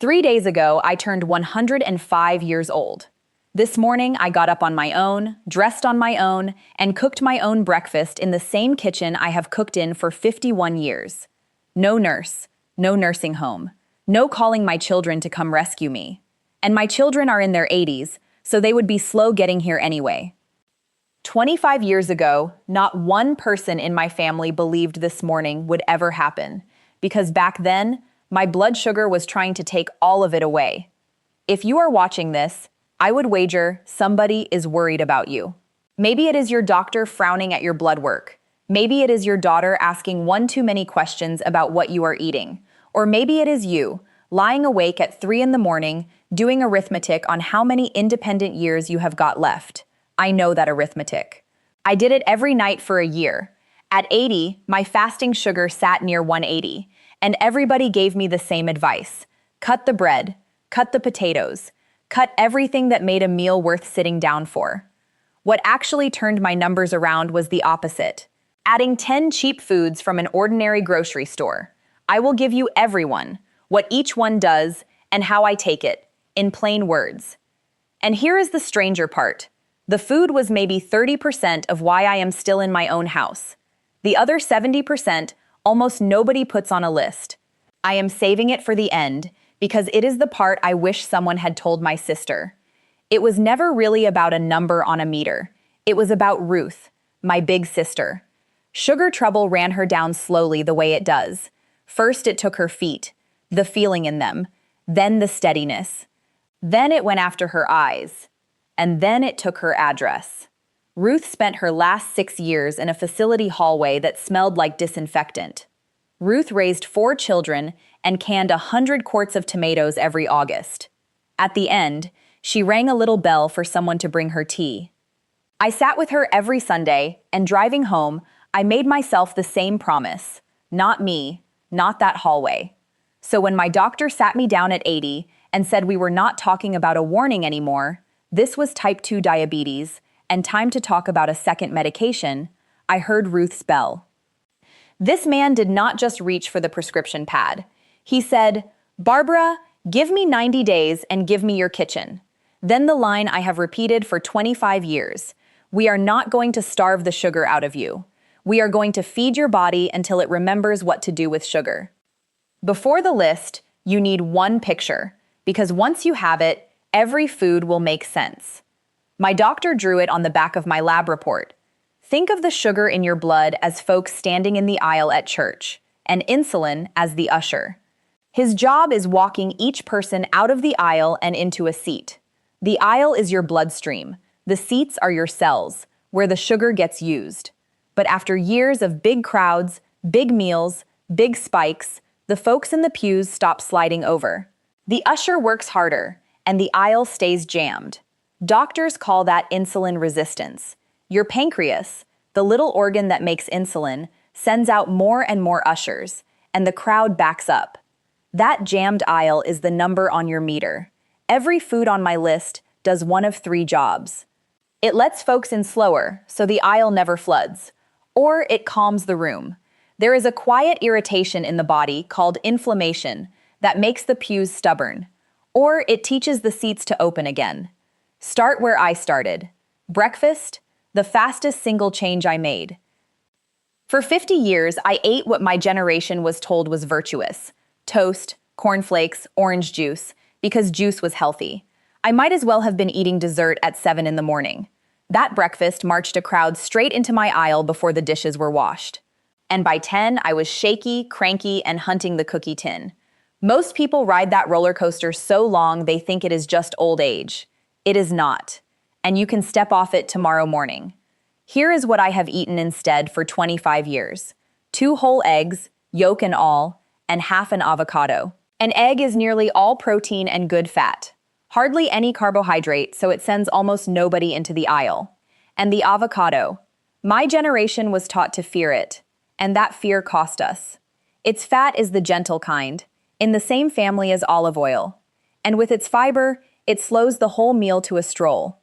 3 days ago, I turned 105 years old. This morning, I got up on my own, dressed on my own, and cooked my own breakfast in the same kitchen I have cooked in for 51 years. No nurse, no nursing home, no calling my children to come rescue me. And my children are in their 80s, so they would be slow getting here anyway. 25 years ago, not one person in my family believed this morning would ever happen, because back then, my blood sugar was trying to take all of it away. If you are watching this, I would wager somebody is worried about you. Maybe it is your doctor frowning at your blood work. Maybe it is your daughter asking one too many questions about what you are eating. Or maybe it is you, lying awake at 3 in the morning, doing arithmetic on how many independent years you have got left. I know that arithmetic. I did it every night for a year. At 80, my fasting sugar sat near 180, and everybody gave me the same advice. Cut the bread, cut the potatoes, cut everything that made a meal worth sitting down for. What actually turned my numbers around was the opposite. Adding 10 cheap foods from an ordinary grocery store. I will give you everyone, what each one does, and how I take it, in plain words. And here is the stranger part. The food was maybe 30% of why I am still in my own house. The other 70%, almost nobody puts on a list. I am saving it for the end, because it is the part I wish someone had told my sister. It was never really about a number on a meter. It was about Ruth, my big sister. Sugar trouble ran her down slowly the way it does. First it took her feet, the feeling in them, then the steadiness. Then it went after her eyes. And then it took her address. Ruth spent her last 6 years in a facility hallway that smelled like disinfectant. Ruth raised 4 children and canned 100 quarts of tomatoes every August. At the end, she rang a little bell for someone to bring her tea. I sat with her every Sunday, and driving home, I made myself the same promise. Not me, not that hallway. So when my doctor sat me down at 80 and said we were not talking about a warning anymore, this was type 2 diabetes, and time to talk about a second medication, I heard Ruth's bell. This man did not just reach for the prescription pad. He said, "Barbara, give me 90 days and give me your kitchen." Then the line I have repeated for 25 years. We are not going to starve the sugar out of you. We are going to feed your body until it remembers what to do with sugar. Before the list, you need one picture, because once you have it, every food will make sense. My doctor drew it on the back of my lab report. Think of the sugar in your blood as folks standing in the aisle at church, and insulin as the usher. His job is walking each person out of the aisle and into a seat. The aisle is your bloodstream. The seats are your cells, where the sugar gets used. But after years of big crowds, big meals, big spikes, the folks in the pews stop sliding over. The usher works harder, and the aisle stays jammed. Doctors call that insulin resistance. Your pancreas, the little organ that makes insulin, sends out more and more ushers, and the crowd backs up. That jammed aisle is the number on your meter. Every food on my list does one of 3 jobs. It lets folks in slower, so the aisle never floods. Or it calms the room. There is a quiet irritation in the body called inflammation that makes the pews stubborn. Or it teaches the seats to open again. Start where I started. Breakfast, the fastest single change I made. For 50 years, I ate what my generation was told was virtuous. Toast, cornflakes, orange juice, because juice was healthy. I might as well have been eating dessert at 7 in the morning. That breakfast marched a crowd straight into my aisle before the dishes were washed. And by 10, I was shaky, cranky, and hunting the cookie tin. Most people ride that roller coaster so long they think it is just old age. It is not. And you can step off it tomorrow morning. Here is what I have eaten instead for 25 years. 2 whole eggs, yolk and all, and half an avocado. An egg is nearly all protein and good fat. Hardly any carbohydrate, so it sends almost nobody into the aisle. And the avocado. My generation was taught to fear it, and that fear cost us. Its fat is the gentle kind, in the same family as olive oil. And with its fiber, it slows the whole meal to a stroll.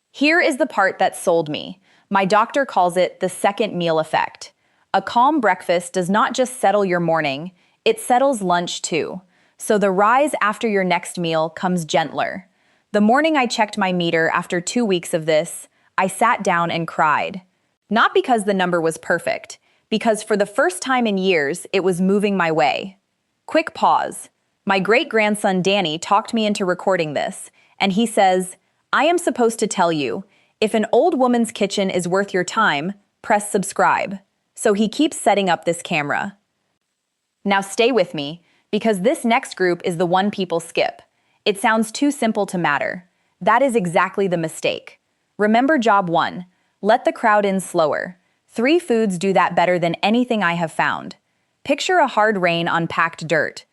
Here is the part that sold me. My doctor calls it the second meal effect. A calm breakfast does not just settle your morning, it settles lunch too. So the rise after your next meal comes gentler. The morning I checked my meter after 2 weeks of this, I sat down and cried. Not because the number was perfect, because for the first time in years, it was moving my way. Quick pause. My great-grandson Danny talked me into recording this, and he says, "I am supposed to tell you, if an old woman's kitchen is worth your time, press subscribe." So he keeps setting up this camera. Now stay with me, because this next group is the one people skip. It sounds too simple to matter. That is exactly the mistake. Remember job 1. Let the crowd in slower. 3 foods do that better than anything I have found. Picture a hard rain on packed dirt.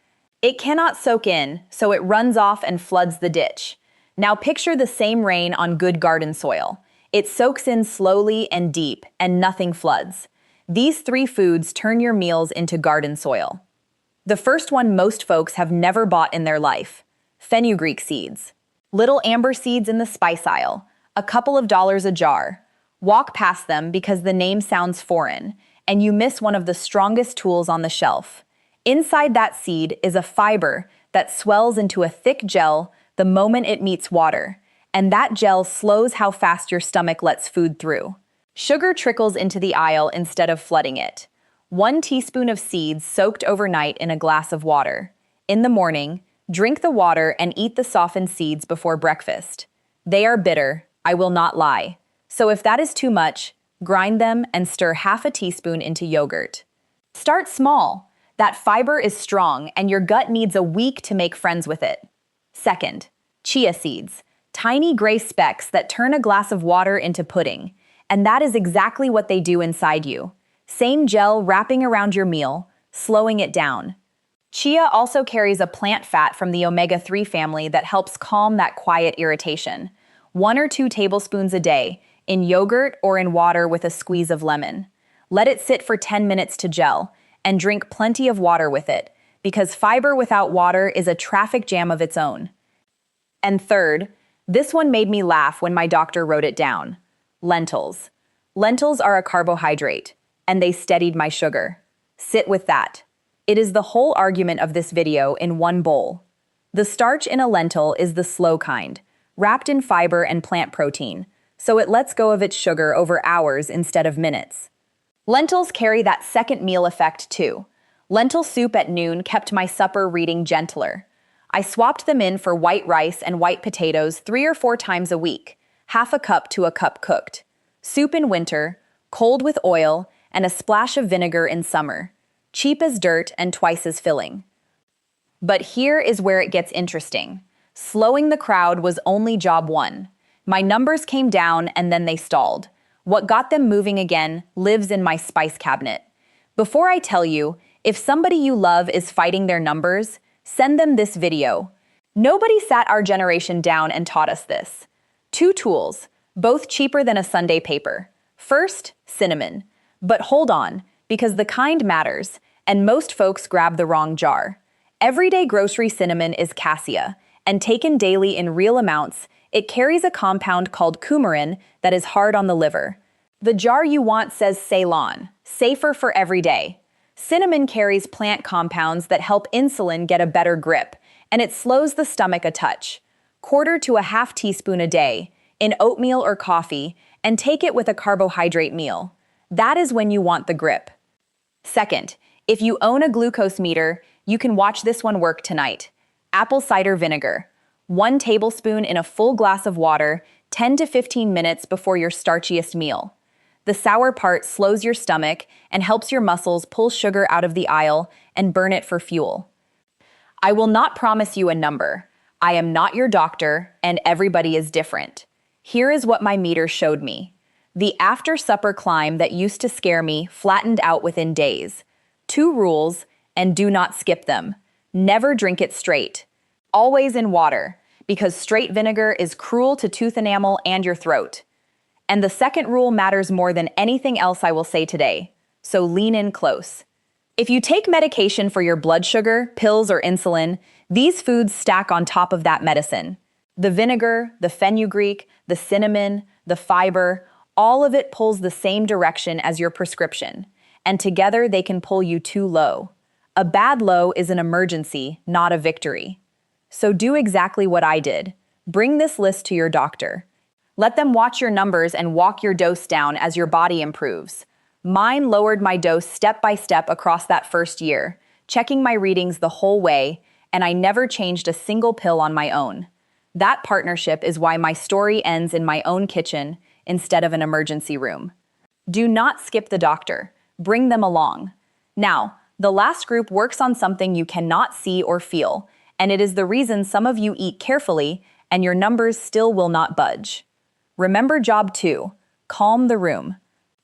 It cannot soak in, so it runs off and floods the ditch. Now picture the same rain on good garden soil. It soaks in slowly and deep, and nothing floods. These 3 foods turn your meals into garden soil. The first one most folks have never bought in their life: fenugreek seeds. Little amber seeds in the spice aisle, a couple of dollars a jar. Walk past them because the name sounds foreign, and you miss one of the strongest tools on the shelf. Inside that seed is a fiber that swells into a thick gel the moment it meets water, and that gel slows how fast your stomach lets food through. Sugar trickles into the aisle instead of flooding it. 1 teaspoon of seeds soaked overnight in a glass of water. In the morning, drink the water and eat the softened seeds before breakfast. They are bitter, I will not lie. So if that is too much, grind them and stir half a teaspoon into yogurt. Start small. That fiber is strong and your gut needs a week to make friends with it. Second, chia seeds. Tiny gray specks that turn a glass of water into pudding. And that is exactly what they do inside you. Same gel wrapping around your meal, slowing it down. Chia also carries a plant fat from the omega-3 family that helps calm that quiet irritation. 1 or 2 tablespoons a day, in yogurt or in water with a squeeze of lemon. Let it sit for 10 minutes to gel, and drink plenty of water with it, because fiber without water is a traffic jam of its own. And third, this one made me laugh when my doctor wrote it down. Lentils. Lentils are a carbohydrate, and they steadied my sugar. Sit with that. It is the whole argument of this video in one bowl. The starch in a lentil is the slow kind, wrapped in fiber and plant protein, so it lets go of its sugar over hours instead of minutes. Lentils carry that second meal effect too. Lentil soup at noon kept my supper reading gentler. I swapped them in for white rice and white potatoes 3 or 4 times a week, half a cup to a cup cooked. Soup in winter, cold with oil, and a splash of vinegar in summer. Cheap as dirt and twice as filling. But here is where it gets interesting. Slowing the crowd was only job 1. My numbers came down and then they stalled. What got them moving again lives in my spice cabinet. Before I tell you, if somebody you love is fighting their numbers, send them this video. Nobody sat our generation down and taught us this. 2 tools, both cheaper than a Sunday paper. First, cinnamon. But hold on, because the kind matters, and most folks grab the wrong jar. Everyday grocery cinnamon is cassia, and taken daily in real amounts, it carries a compound called coumarin that is hard on the liver. The jar you want says Ceylon, safer for every day. Cinnamon carries plant compounds that help insulin get a better grip, and it slows the stomach a touch. 1/4 to a half teaspoon a day, in oatmeal or coffee, and take it with a carbohydrate meal. That is when you want the grip. Second, if you own a glucose meter, you can watch this one work tonight. Apple cider vinegar. 1 tablespoon in a full glass of water, 10 to 15 minutes before your starchiest meal. The sour part slows your stomach and helps your muscles pull sugar out of the aisle and burn it for fuel. I will not promise you a number. I am not your doctor, and everybody is different. Here is what my meter showed me. The after-supper climb that used to scare me flattened out within days. 2 rules, and do not skip them. Never drink it straight. Always in water, because straight vinegar is cruel to tooth enamel and your throat. And the second rule matters more than anything else I will say today, so lean in close. If you take medication for your blood sugar, pills, or insulin, these foods stack on top of that medicine. The vinegar, the fenugreek, the cinnamon, the fiber, all of it pulls the same direction as your prescription, and together they can pull you too low. A bad low is an emergency, not a victory. So do exactly what I did. Bring this list to your doctor. Let them watch your numbers and walk your dose down as your body improves. Mine lowered my dose step by step across that first year, checking my readings the whole way, and I never changed a single pill on my own. That partnership is why my story ends in my own kitchen instead of an emergency room. Do not skip the doctor. Bring them along. Now, the last group works on something you cannot see or feel, and it is the reason some of you eat carefully and your numbers still will not budge. Remember job 2, calm the room.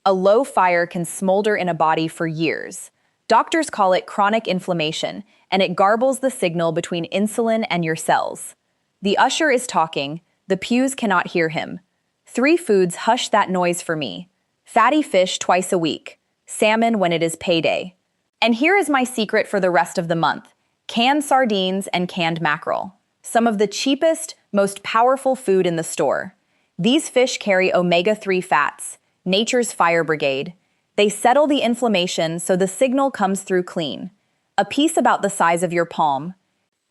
A low fire can smolder in a body for years. Doctors call it chronic inflammation, and it garbles the signal between insulin and your cells. The usher is talking, the pews cannot hear him. 3 foods hush that noise for me. Fatty fish twice a week, salmon when it is payday. And here is my secret for the rest of the month: canned sardines and canned mackerel. Some of the cheapest, most powerful food in the store. These fish carry omega-3 fats, nature's fire brigade. They settle the inflammation so the signal comes through clean. A piece about the size of your palm.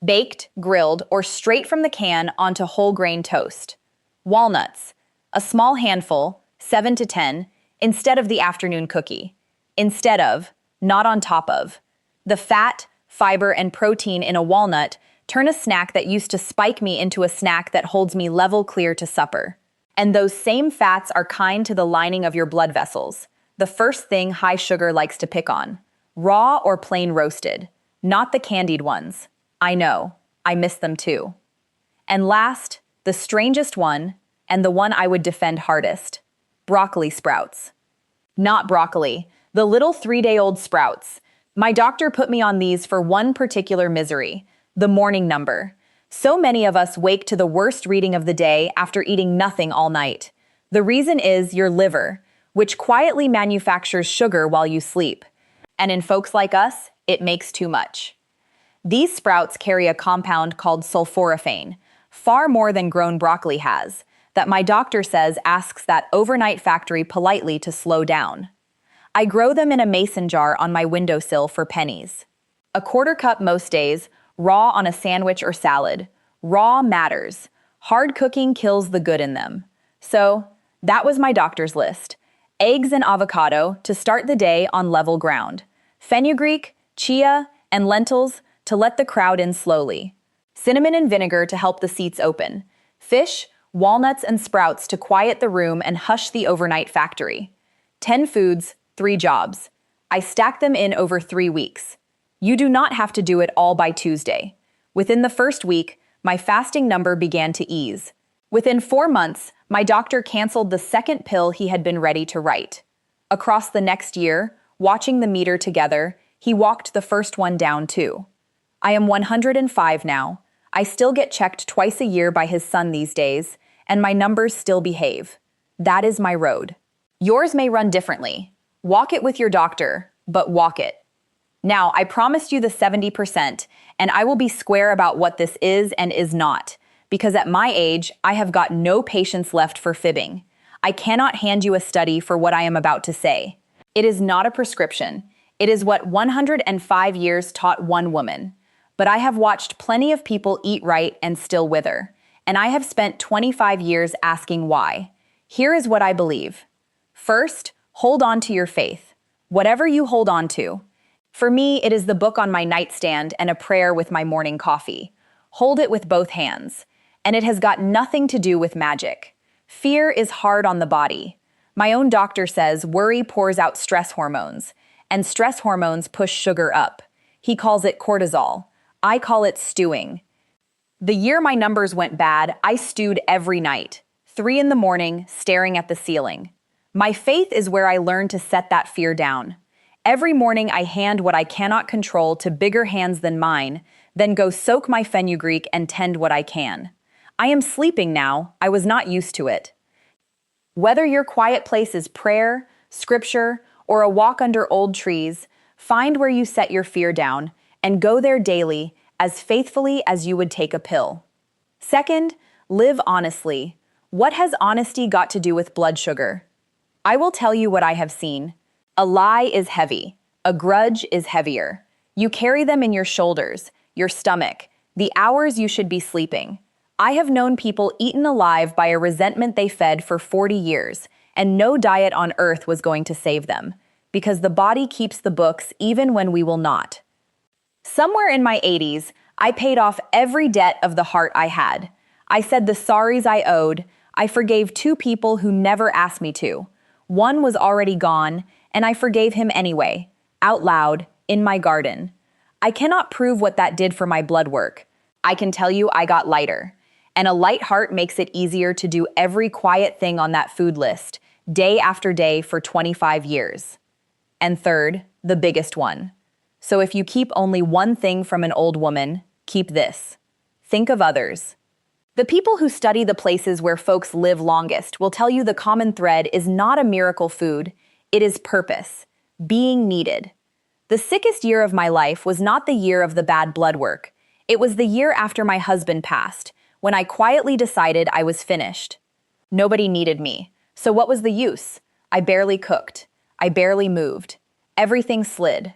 Baked, grilled, or straight from the can onto whole grain toast. Walnuts. A small handful, 7 to 10, instead of the afternoon cookie. Instead of, not on top of. The fat, fiber, and protein in a walnut turn a snack that used to spike me into a snack that holds me level clear to supper. And those same fats are kind to the lining of your blood vessels, the first thing high sugar likes to pick on. Raw or plain roasted, not the candied ones. I know, I miss them too. And last, the strangest one, and the one I would defend hardest: broccoli sprouts. Not broccoli, the little 3-day-old sprouts. My doctor put me on these for one particular misery: the morning number. So many of us wake to the worst reading of the day after eating nothing all night. The reason is your liver, which quietly manufactures sugar while you sleep. And in folks like us, it makes too much. These sprouts carry a compound called sulforaphane, far more than grown broccoli has, that my doctor says asks that overnight factory politely to slow down. I grow them in a mason jar on my windowsill for pennies. A 1/4 cup most days, raw on a sandwich or salad. Raw matters. Hard cooking kills the good in them. So, that was my doctor's list. Eggs and avocado to start the day on level ground. Fenugreek, chia, and lentils to let the crowd in slowly. Cinnamon and vinegar to help the seats open. Fish, walnuts, and sprouts to quiet the room and hush the overnight factory. 10 foods, 3 jobs. I stack them in over 3 weeks. You do not have to do it all by Tuesday. Within the first week, my fasting number began to ease. Within 4 months, my doctor canceled the second pill he had been ready to write. Across the next year, watching the meter together, he walked the first one down too. I am 105 now. I still get checked twice a year by his son these days, and my numbers still behave. That is my road. Yours may run differently. Walk it with your doctor, but walk it. Now, I promised you the 70%, and I will be square about what this is and is not, because at my age, I have got no patience left for fibbing. I cannot hand you a study for what I am about to say. It is not a prescription. It is what 105 years taught one woman. But I have watched plenty of people eat right and still wither, and I have spent 25 years asking why. Here is what I believe. First, hold on to your faith. Whatever you hold on to. For me, it is the book on my nightstand and a prayer with my morning coffee. Hold it with both hands. And it has got nothing to do with magic. Fear is hard on the body. My own doctor says worry pours out stress hormones, and stress hormones push sugar up. He calls it cortisol. I call it stewing. The year my numbers went bad, I stewed every night. 3 in the morning, staring at the ceiling. My faith is where I learned to set that fear down. Every morning I hand what I cannot control to bigger hands than mine, then go soak my fenugreek and tend what I can. I am sleeping now. I was not used to it. Whether your quiet place is prayer, scripture, or a walk under old trees, find where you set your fear down and go there daily as faithfully as you would take a pill. Second, live honestly. What has honesty got to do with blood sugar? I will tell you what I have seen. A lie is heavy. A grudge is heavier. You carry them in your shoulders, your stomach, the hours you should be sleeping. I have known people eaten alive by a resentment they fed for 40 years, and no diet on earth was going to save them, because the body keeps the books even when we will not. Somewhere in my 80s, I paid off every debt of the heart I had. I said the sorries I owed. I forgave 2 people who never asked me to. One was already gone, and I forgave him anyway, out loud, in my garden. I cannot prove what that did for my blood work. I can tell you I got lighter. And a light heart makes it easier to do every quiet thing on that food list, day after day for 25 years. And third, the biggest one. So if you keep only one thing from an old woman, keep this. Think of others. The people who study the places where folks live longest will tell you the common thread is not a miracle food, it is purpose, being needed. The sickest year of my life was not the year of the bad blood work. It was the year after my husband passed, when I quietly decided I was finished. Nobody needed me, so what was the use? I barely cooked. I barely moved. Everything slid.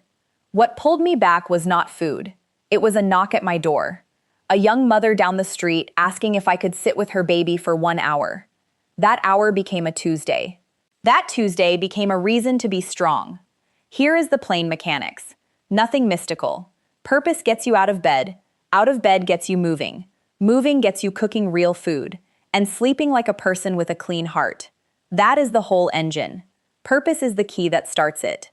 What pulled me back was not food. It was a knock at my door. A young mother down the street asking if I could sit with her baby for 1 hour. That hour became a Tuesday. That Tuesday became a reason to be strong. Here is the plain mechanics. Nothing mystical. Purpose gets you out of bed gets you moving. Moving gets you cooking real food, and sleeping like a person with a clean heart. That is the whole engine. Purpose is the key that starts it.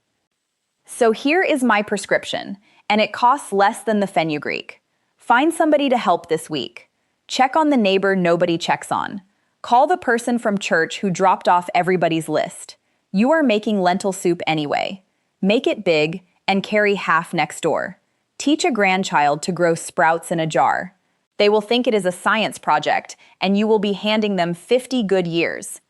So here is my prescription, and it costs less than the fenugreek. Find somebody to help this week. Check on the neighbor nobody checks on. Call the person from church who dropped off everybody's list. You are making lentil soup anyway. Make it big and carry half next door. Teach a grandchild to grow sprouts in a jar. They will think it is a science project, and you will be handing them 50 good years.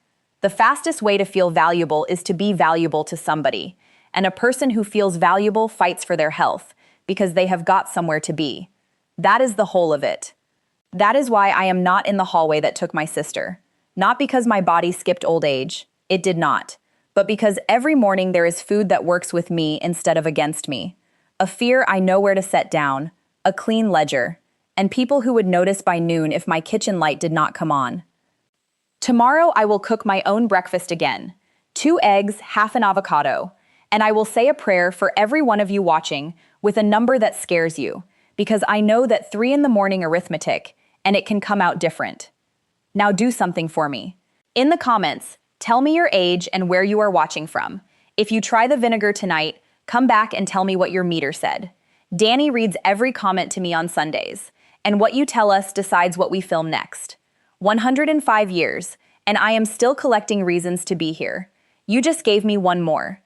The fastest way to feel valuable is to be valuable to somebody, and a person who feels valuable fights for their health, because they have got somewhere to be. That is the whole of it. That is why I am not in the hallway that took my sister. Not because my body skipped old age. It did not. But because every morning there is food that works with me instead of against me. A fear I know where to set down. A clean ledger. And people who would notice by noon if my kitchen light did not come on. Tomorrow I will cook my own breakfast again. 2 eggs, half an avocado. And I will say a prayer for every one of you watching with a number that scares you, because I know that 3 in the morning arithmetic, and it can come out different. Now do something for me. In the comments, tell me your age and where you are watching from. If you try the vinegar tonight, come back and tell me what your meter said. Danny reads every comment to me on Sundays, and what you tell us decides what we film next. 105 years, and I am still collecting reasons to be here. You just gave me one more.